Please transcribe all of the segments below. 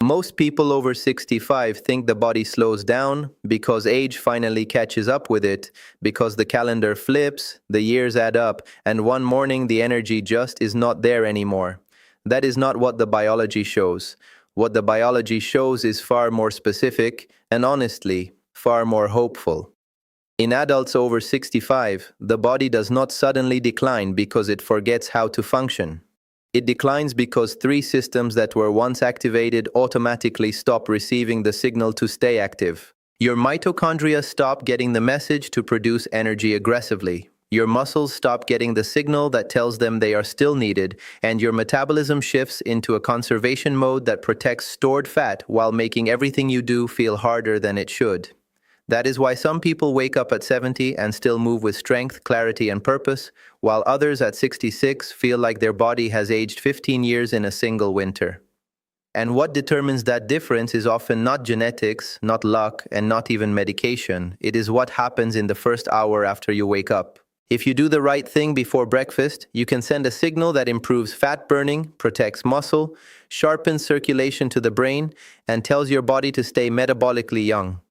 Most people over 65 think the body slows down because age finally catches up with it, because the calendar flips, the years add up, and one morning the energy just is not there anymore. That is not what the biology shows. What the biology shows is far more specific and, honestly, far more hopeful. In adults over 65, the body does not suddenly decline because it forgets how to function. It declines because three systems that were once activated automatically stop receiving the signal to stay active. Your mitochondria stop getting the message to produce energy aggressively. Your muscles stop getting the signal that tells them they are still needed, and your metabolism shifts into a conservation mode that protects stored fat while making everything you do feel harder than it should. That is why some people wake up at 70 and still move with strength, clarity, and purpose, while others at 66 feel like their body has aged 15 years in a single winter. And what determines that difference is often not genetics, not luck, and not even medication. It is what happens in the first hour after you wake up. If you do the right thing before breakfast, you can send a signal that improves fat burning, protects muscle, sharpens circulation to the brain, and tells your body to stay metabolically young.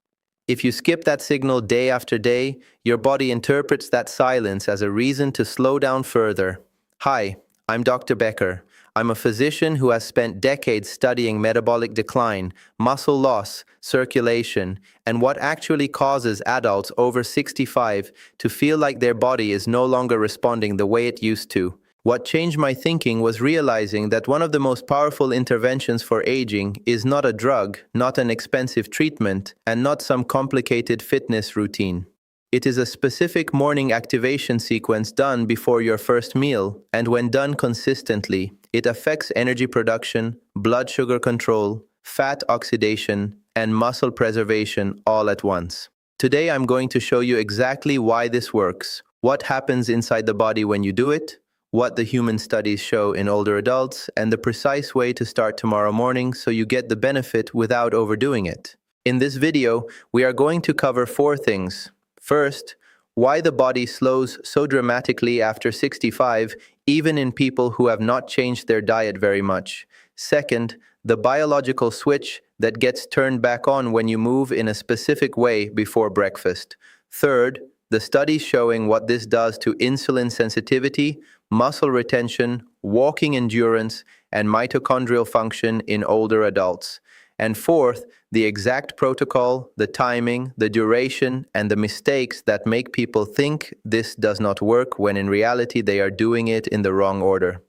If you skip that signal day after day, your body interprets that silence as a reason to slow down further. Hi, I'm Dr. Becker. I'm a physician who has spent decades studying metabolic decline, muscle loss, circulation, and what actually causes adults over 65 to feel like their body is no longer responding the way it used to. What changed my thinking was realizing that one of the most powerful interventions for aging is not a drug, not an expensive treatment, and not some complicated fitness routine. It is a specific morning activation sequence done before your first meal, and when done consistently, it affects energy production, blood sugar control, fat oxidation, and muscle preservation all at once. Today I'm going to show you exactly why this works, what happens inside the body when you do it, what the human studies show in older adults, and the precise way to start tomorrow morning so you get the benefit without overdoing it. In this video, we are going to cover 4 things. First, why the body slows so dramatically after 65, even in people who have not changed their diet very much. Second, the biological switch that gets turned back on when you move in a specific way before breakfast. Third, the studies showing what this does to insulin sensitivity, muscle retention, walking endurance, and mitochondrial function in older adults. And fourth, the exact protocol, the timing, the duration, and the mistakes that make people think this does not work when in reality they are doing it in the wrong order.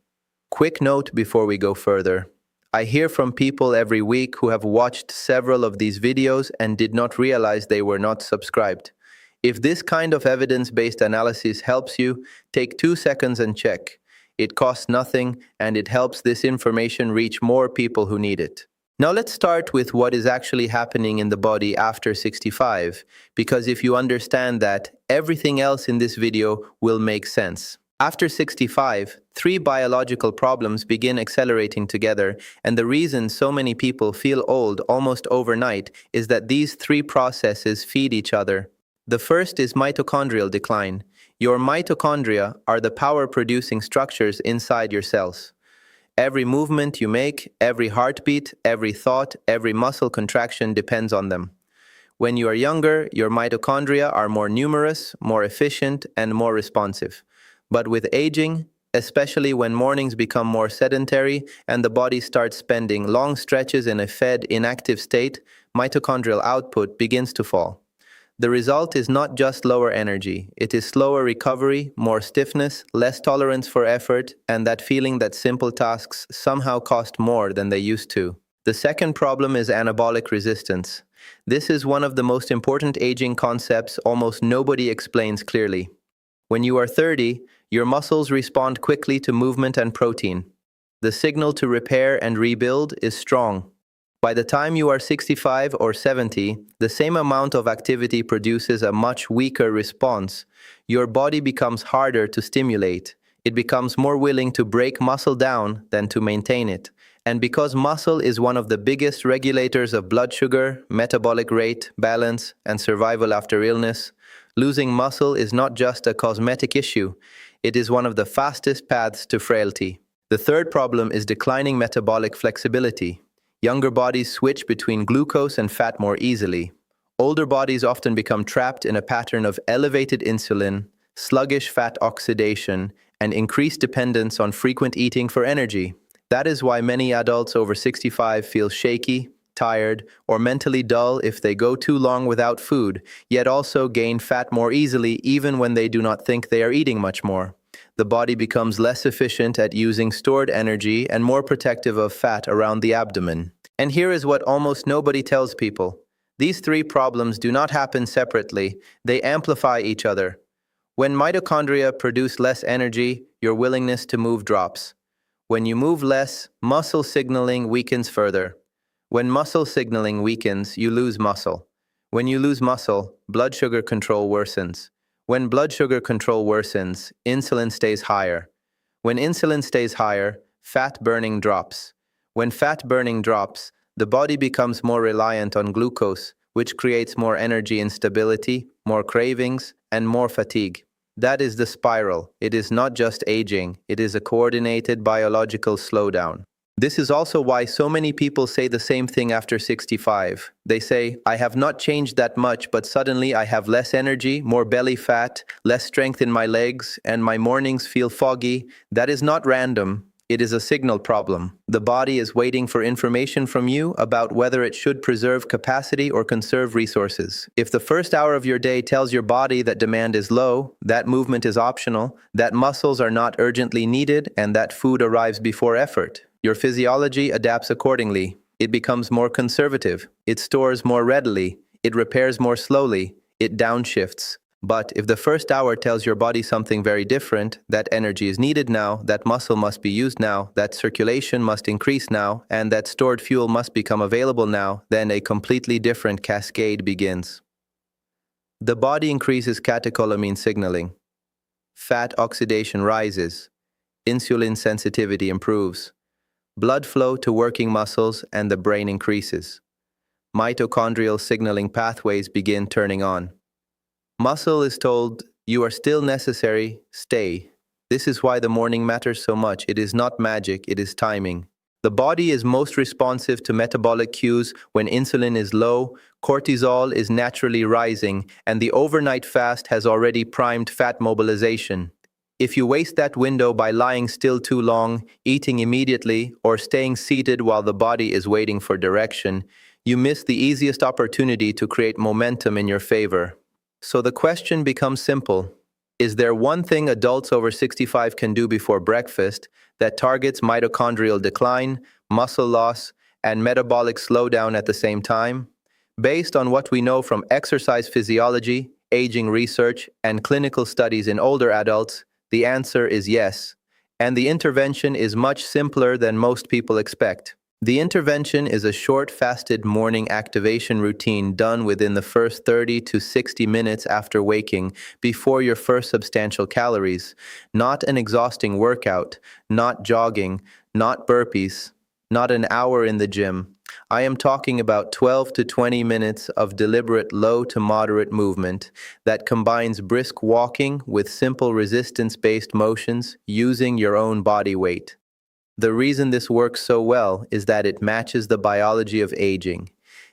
Quick note before we go further. I hear from people every week who have watched several of these videos and did not realize they were not subscribed. If this kind of evidence-based analysis helps you, take 2 seconds and check. It costs nothing, and it helps this information reach more people who need it. Now let's start with what is actually happening in the body after 65, because if you understand that, everything else in this video will make sense. After 65, 3 biological problems begin accelerating together, and the reason so many people feel old almost overnight is that these 3 processes feed each other. The first is mitochondrial decline. Your mitochondria are the power-producing structures inside your cells. Every movement you make, every heartbeat, every thought, every muscle contraction depends on them. When you are younger, your mitochondria are more numerous, more efficient, and more responsive. But with aging, especially when mornings become more sedentary and the body starts spending long stretches in a fed, inactive state, mitochondrial output begins to fall. The result is not just lower energy, it is slower recovery, more stiffness, less tolerance for effort, and that feeling that simple tasks somehow cost more than they used to. The second problem is anabolic resistance. This is one of the most important aging concepts almost nobody explains clearly. When you are 30, your muscles respond quickly to movement and protein. The signal to repair and rebuild is strong. By the time you are 65 or 70, the same amount of activity produces a much weaker response. Your body becomes harder to stimulate. It becomes more willing to break muscle down than to maintain it. And because muscle is one of the biggest regulators of blood sugar, metabolic rate, balance, and survival after illness, losing muscle is not just a cosmetic issue. It is one of the fastest paths to frailty. The third problem is declining metabolic flexibility. Younger bodies switch between glucose and fat more easily. Older bodies often become trapped in a pattern of elevated insulin, sluggish fat oxidation, and increased dependence on frequent eating for energy. That is why many adults over 65 feel shaky, tired, or mentally dull if they go too long without food, yet also gain fat more easily even when they do not think they are eating much more. The body becomes less efficient at using stored energy and more protective of fat around the abdomen. And here is what almost nobody tells people. These three problems do not happen separately, they amplify each other. When mitochondria produce less energy, your willingness to move drops. When you move less, muscle signaling weakens further. When muscle signaling weakens, you lose muscle. When you lose muscle, blood sugar control worsens. When blood sugar control worsens, insulin stays higher. When insulin stays higher, fat burning drops. When fat burning drops, the body becomes more reliant on glucose, which creates more energy instability, more cravings, and more fatigue. That is the spiral. It is not just aging, it is a coordinated biological slowdown. This is also why so many people say the same thing after 65. They say, I have not changed that much, but suddenly I have less energy, more belly fat, less strength in my legs, and my mornings feel foggy. That is not random. It is a signal problem. The body is waiting for information from you about whether it should preserve capacity or conserve resources. If the first hour of your day tells your body that demand is low, that movement is optional, that muscles are not urgently needed, and that food arrives before effort, your physiology adapts accordingly. It becomes more conservative. It stores more readily. It repairs more slowly. It downshifts. But if the first hour tells your body something very different, that energy is needed now, that muscle must be used now, that circulation must increase now, and that stored fuel must become available now, then a completely different cascade begins. The body increases catecholamine signaling. Fat oxidation rises. Insulin sensitivity improves. Blood flow to working muscles and the brain increases. Mitochondrial signaling pathways begin turning on. Muscle is told, you are still necessary, stay. This is why the morning matters so much. It is not magic, it is timing. The body is most responsive to metabolic cues when insulin is low, cortisol is naturally rising, and the overnight fast has already primed fat mobilization. If you waste that window by lying still too long, eating immediately, or staying seated while the body is waiting for direction, you miss the easiest opportunity to create momentum in your favor. So the question becomes simple. Is there one thing adults over 65 can do before breakfast that targets mitochondrial decline, muscle loss, and metabolic slowdown at the same time? Based on what we know from exercise physiology, aging research, and clinical studies in older adults, the answer is yes, and the intervention is much simpler than most people expect. The intervention is a short fasted morning activation routine done within the first 30 to 60 minutes after waking, before your first substantial calories. Not an exhausting workout, not jogging, not burpees, not an hour in the gym. I am talking about 12 to 20 minutes of deliberate low to moderate movement that combines brisk walking with simple resistance-based motions using your own body weight. The reason this works so well is that it matches the biology of aging.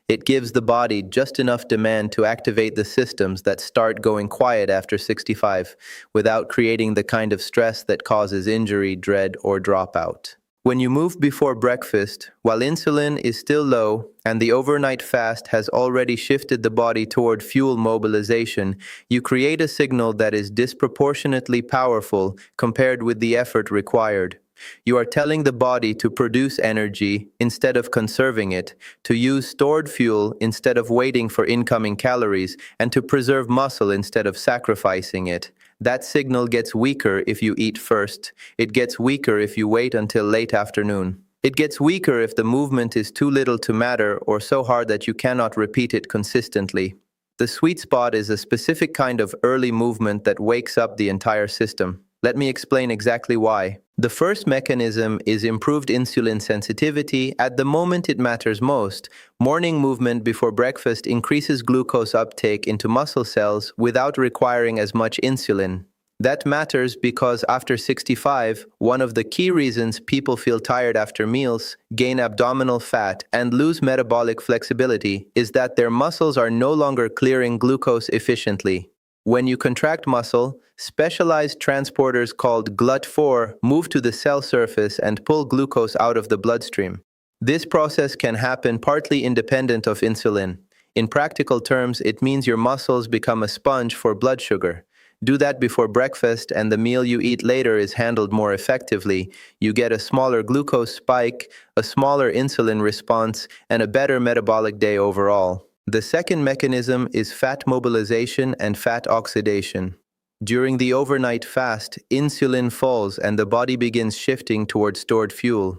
It gives the body just enough demand to activate the systems that start going quiet after 65 without creating the kind of stress that causes injury, dread, or dropout. When you move before breakfast, while insulin is still low and the overnight fast has already shifted the body toward fuel mobilization, you create a signal that is disproportionately powerful compared with the effort required. You are telling the body to produce energy instead of conserving it, to use stored fuel instead of waiting for incoming calories, and to preserve muscle instead of sacrificing it. That signal gets weaker if you eat first. It gets weaker if you wait until late afternoon. It gets weaker if the movement is too little to matter or so hard that you cannot repeat it consistently. The sweet spot is a specific kind of early movement that wakes up the entire system. Let me explain exactly why. The first mechanism is improved insulin sensitivity at the moment it matters most. Morning movement before breakfast increases glucose uptake into muscle cells without requiring as much insulin. That matters because after 65, one of the key reasons people feel tired after meals, gain abdominal fat, and lose metabolic flexibility is that their muscles are no longer clearing glucose efficiently. When you contract muscle, specialized transporters called GLUT4 move to the cell surface and pull glucose out of the bloodstream. This process can happen partly independent of insulin. In practical terms, it means your muscles become a sponge for blood sugar. Do that before breakfast and the meal you eat later is handled more effectively. You get a smaller glucose spike, a smaller insulin response, and a better metabolic day overall. The second mechanism is fat mobilization and fat oxidation. During the overnight fast, insulin falls and the body begins shifting toward stored fuel.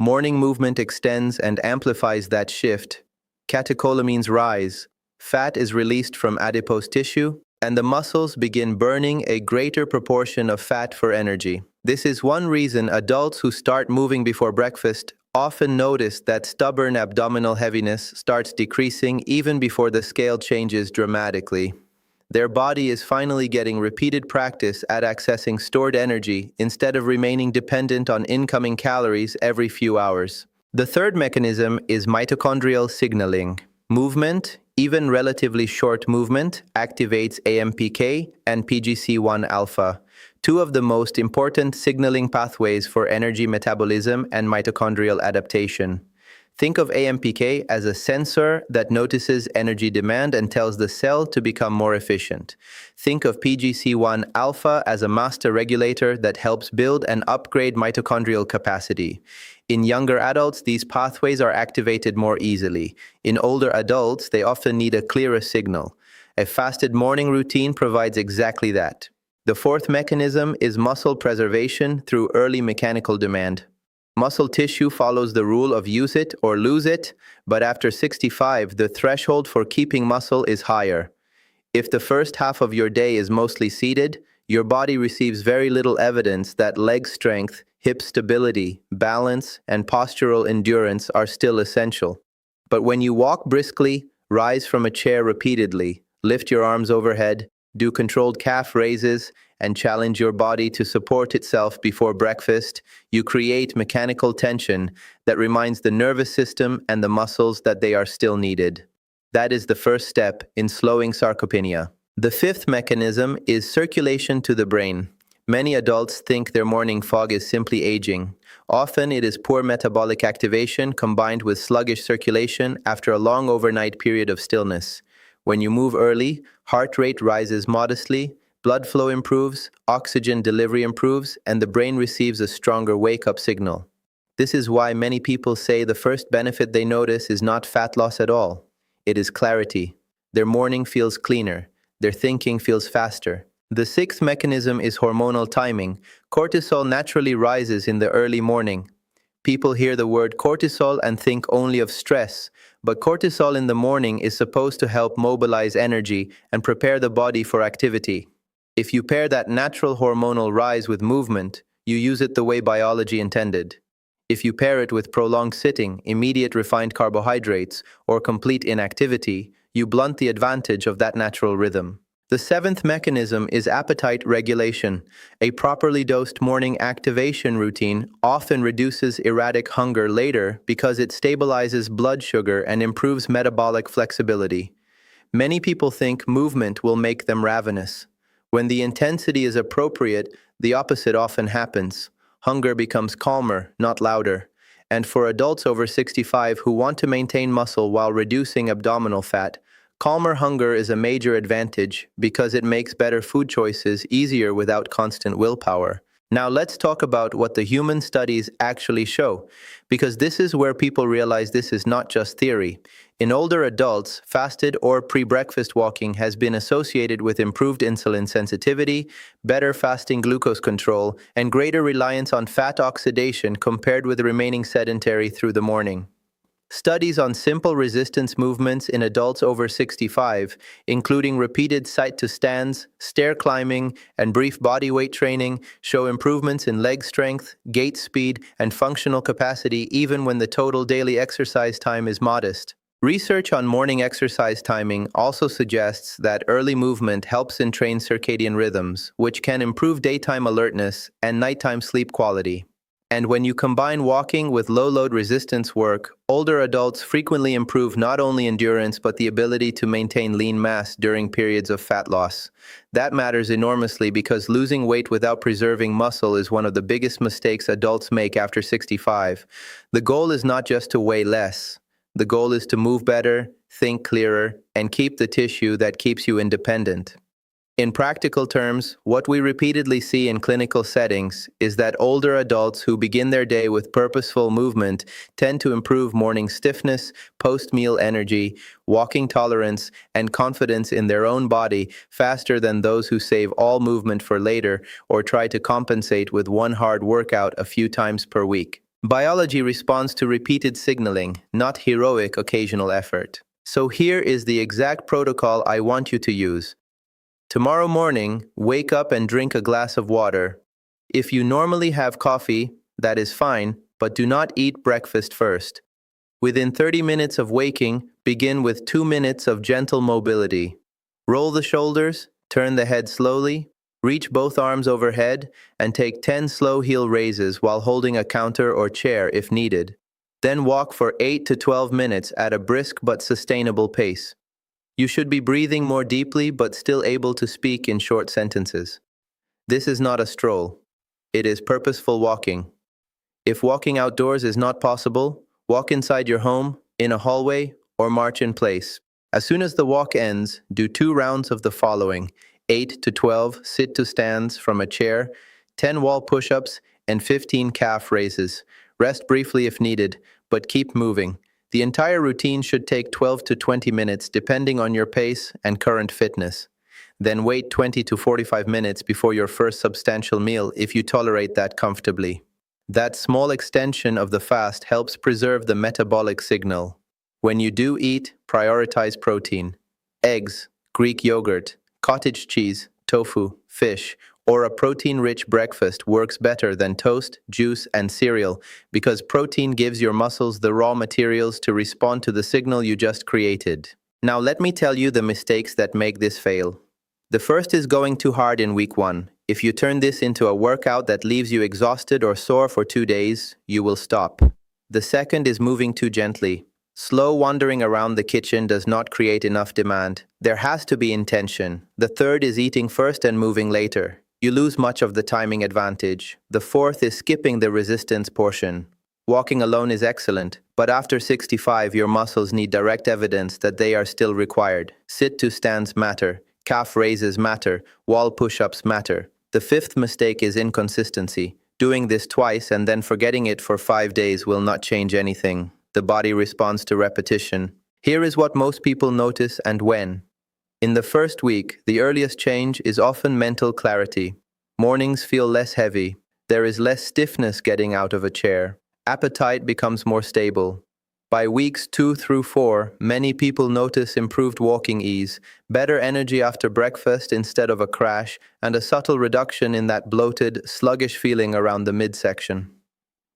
Morning movement extends and amplifies that shift. Catecholamines rise, fat is released from adipose tissue, and the muscles begin burning a greater proportion of fat for energy. This is one reason adults who start moving before breakfast often notice that stubborn abdominal heaviness starts decreasing even before the scale changes dramatically. Their body is finally getting repeated practice at accessing stored energy instead of remaining dependent on incoming calories every few hours. The third mechanism is mitochondrial signaling. Movement, even relatively short movement, activates AMPK and PGC1 alpha, two of the most important signaling pathways for energy metabolism and mitochondrial adaptation. Think of AMPK as a sensor that notices energy demand and tells the cell to become more efficient. Think of PGC1 alpha as a master regulator that helps build and upgrade mitochondrial capacity. In younger adults, these pathways are activated more easily. In older adults, they often need a clearer signal. A fasted morning routine provides exactly that. The fourth mechanism is muscle preservation through early mechanical demand. Muscle tissue follows the rule of use it or lose it, but after 65, the threshold for keeping muscle is higher. If the first half of your day is mostly seated, your body receives very little evidence that leg strength, hip stability, balance, and postural endurance are still essential. But when you walk briskly, rise from a chair repeatedly, lift your arms overhead, do controlled calf raises, and challenge your body to support itself before breakfast, you create mechanical tension that reminds the nervous system and the muscles that they are still needed. That is the first step in slowing sarcopenia. The fifth mechanism is circulation to the brain. Many adults think their morning fog is simply aging. Often it is poor metabolic activation combined with sluggish circulation after a long overnight period of stillness. When you move early, heart rate rises modestly, blood flow improves, oxygen delivery improves, and the brain receives a stronger wake-up signal. This is why many people say the first benefit they notice is not fat loss at all. It is clarity. Their morning feels cleaner. Their thinking feels faster. The sixth mechanism is hormonal timing. Cortisol naturally rises in the early morning. People hear the word cortisol and think only of stress, but cortisol in the morning is supposed to help mobilize energy and prepare the body for activity. If you pair that natural hormonal rise with movement, you use it the way biology intended. If you pair it with prolonged sitting, immediate refined carbohydrates, or complete inactivity, you blunt the advantage of that natural rhythm. The seventh mechanism is appetite regulation. A properly dosed morning activation routine often reduces erratic hunger later because it stabilizes blood sugar and improves metabolic flexibility. Many people think movement will make them ravenous. When the intensity is appropriate, the opposite often happens. Hunger becomes calmer, not louder. And for adults over 65 who want to maintain muscle while reducing abdominal fat, calmer hunger is a major advantage because it makes better food choices easier without constant willpower. Now let's talk about what the human studies actually show, because this is where people realize this is not just theory. In older adults, fasted or pre-breakfast walking has been associated with improved insulin sensitivity, better fasting glucose control, and greater reliance on fat oxidation compared with remaining sedentary through the morning. Studies on simple resistance movements in adults over 65, including repeated site-to-stands, stair climbing, and brief bodyweight training, show improvements in leg strength, gait speed, and functional capacity even when the total daily exercise time is modest. Research on morning exercise timing also suggests that early movement helps entrain circadian rhythms, which can improve daytime alertness and nighttime sleep quality. And when you combine walking with low-load resistance work, older adults frequently improve not only endurance but the ability to maintain lean mass during periods of fat loss. That matters enormously because losing weight without preserving muscle is one of the biggest mistakes adults make after 65. The goal is not just to weigh less. The goal is to move better, think clearer, and keep the tissue that keeps you independent. In practical terms, what we repeatedly see in clinical settings is that older adults who begin their day with purposeful movement tend to improve morning stiffness, post-meal energy, walking tolerance, and confidence in their own body faster than those who save all movement for later or try to compensate with one hard workout a few times per week. Biology responds to repeated signaling, not heroic occasional effort. So here is the exact protocol I want you to use. Tomorrow morning, wake up and drink a glass of water. If you normally have coffee, that is fine, but do not eat breakfast first. Within 30 minutes of waking, begin with 2 minutes of gentle mobility. Roll the shoulders, turn the head slowly, reach both arms overhead, and take 10 slow heel raises while holding a counter or chair if needed. Then walk for 8 to 12 minutes at a brisk but sustainable pace. You should be breathing more deeply but still able to speak in short sentences. This is not a stroll. It is purposeful walking. If walking outdoors is not possible, walk inside your home, in a hallway, or march in place. As soon as the walk ends, do 2 rounds of the following: 8 to 12 sit-to-stands from a chair, 10 wall push-ups, and 15 calf raises. Rest briefly if needed, but keep moving. The entire routine should take 12 to 20 minutes depending on your pace and current fitness. Then wait 20 to 45 minutes before your first substantial meal if you tolerate that comfortably. That small extension of the fast helps preserve the metabolic signal. When you do eat, prioritize protein. Eggs, Greek yogurt, cottage cheese, tofu, fish, or a protein-rich breakfast works better than toast, juice, and cereal because protein gives your muscles the raw materials to respond to the signal you just created. Now let me tell you the mistakes that make this fail. The first is going too hard in week 1. If you turn this into a workout that leaves you exhausted or sore for 2 days, you will stop. The second is moving too gently. Slow wandering around the kitchen does not create enough demand. There has to be intention. The third is eating first and moving later. You lose much of the timing advantage. The fourth is skipping the resistance portion. Walking alone is excellent, but after 65, your muscles need direct evidence that they are still required. Sit-to-stands matter. Calf raises matter. Wall push-ups matter. The fifth mistake is inconsistency. Doing this twice and then forgetting it for 5 days will not change anything. The body responds to repetition. Here is what most people notice and when. In the first week, the earliest change is often mental clarity. Mornings feel less heavy. There is less stiffness getting out of a chair. Appetite becomes more stable. By weeks 2 through 4, many people notice improved walking ease, better energy after breakfast instead of a crash, and a subtle reduction in that bloated, sluggish feeling around the midsection.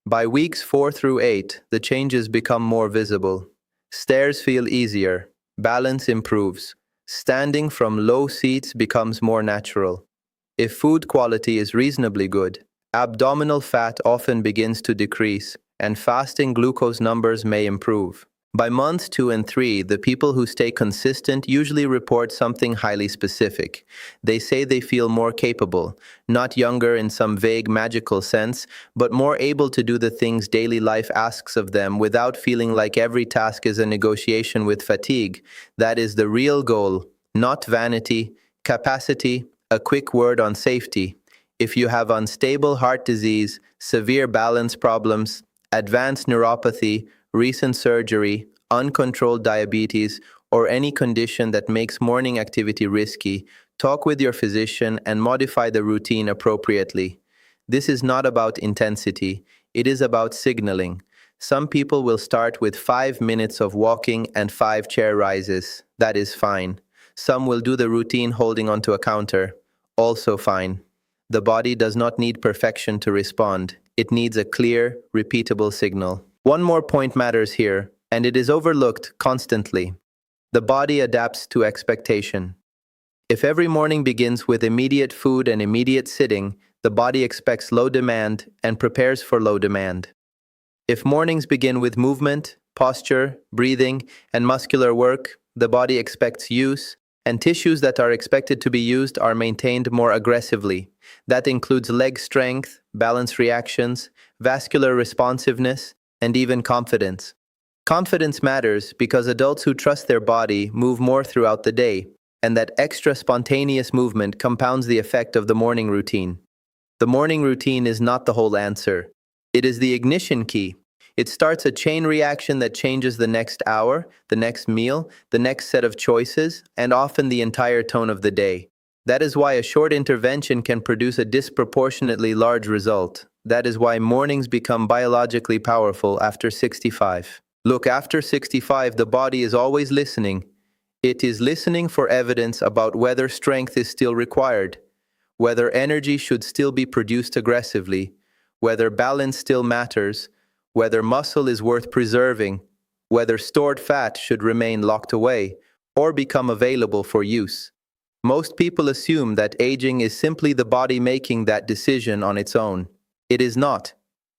By weeks 4 through 8, the changes become more visible. Stairs feel easier. Balance improves. Standing from low seats becomes more natural. If food quality is reasonably good, abdominal fat often begins to decrease, and fasting glucose numbers may improve. By months 2 and 3, the people who stay consistent usually report something highly specific. They say they feel more capable, not younger in some vague magical sense, but more able to do the things daily life asks of them without feeling like every task is a negotiation with fatigue. That is the real goal, not vanity, capacity, a quick word on safety. If you have unstable heart disease, severe balance problems, advanced neuropathy, recent surgery, uncontrolled diabetes, or any condition that makes morning activity risky, talk with your physician and modify the routine appropriately. This is not about intensity, it is about signaling. Some people will start with 5 minutes of walking and 5 chair rises. That is fine. Some will do the routine holding onto a counter. Also fine. The body does not need perfection to respond. It needs a clear, repeatable signal. One more point matters here. and it is overlooked constantly. The body adapts to expectation. If every morning begins with immediate food and immediate sitting, the body expects low demand and prepares for low demand. If mornings begin with movement, posture, breathing, and muscular work, the body expects use, and tissues that are expected to be used are maintained more aggressively. That includes leg strength, balance reactions, vascular responsiveness, and even confidence. Confidence matters because adults who trust their body move more throughout the day, and that extra spontaneous movement compounds the effect of the morning routine. The morning routine is not the whole answer. It is the ignition key. It starts a chain reaction that changes the next hour, the next meal, the next set of choices, and often the entire tone of the day. That is why a short intervention can produce a disproportionately large result. That is why mornings become biologically powerful after 65. Look, after 65, the body is always listening. It is listening for evidence about whether strength is still required, whether energy should still be produced aggressively, whether balance still matters, whether muscle is worth preserving, whether stored fat should remain locked away or become available for use. Most people assume that aging is simply the body making that decision on its own. It is not.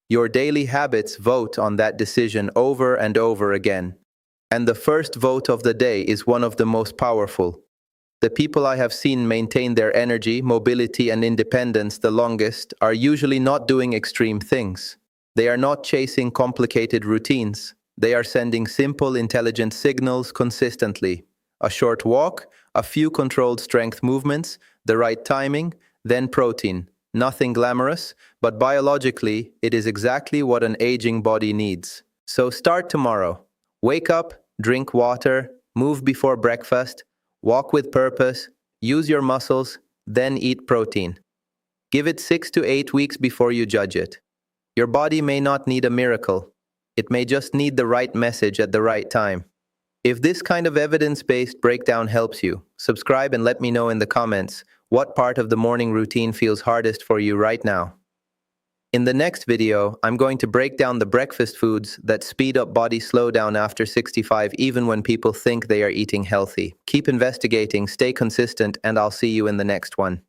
Your daily habits vote on that decision over and over again. And the first vote of the day is one of the most powerful. The people I have seen maintain their energy, mobility, and independence the longest are usually not doing extreme things. They are not chasing complicated routines. They are sending simple, intelligent signals consistently. A short walk, a few controlled strength movements, the right timing, then protein. Nothing glamorous, but biologically, it is exactly what an aging body needs. So start tomorrow. Wake up, drink water, move before breakfast, walk with purpose, use your muscles, then eat protein. Give it 6 to 8 weeks before you judge it. Your body may not need a miracle. It may just need the right message at the right time. If this kind of evidence-based breakdown helps you, subscribe and let me know in the comments what part of the morning routine feels hardest for you right now. In the next video, I'm going to break down the breakfast foods that speed up body slowdown after 65 even when people think they are eating healthy. Keep investigating, stay consistent, and I'll see you in the next one.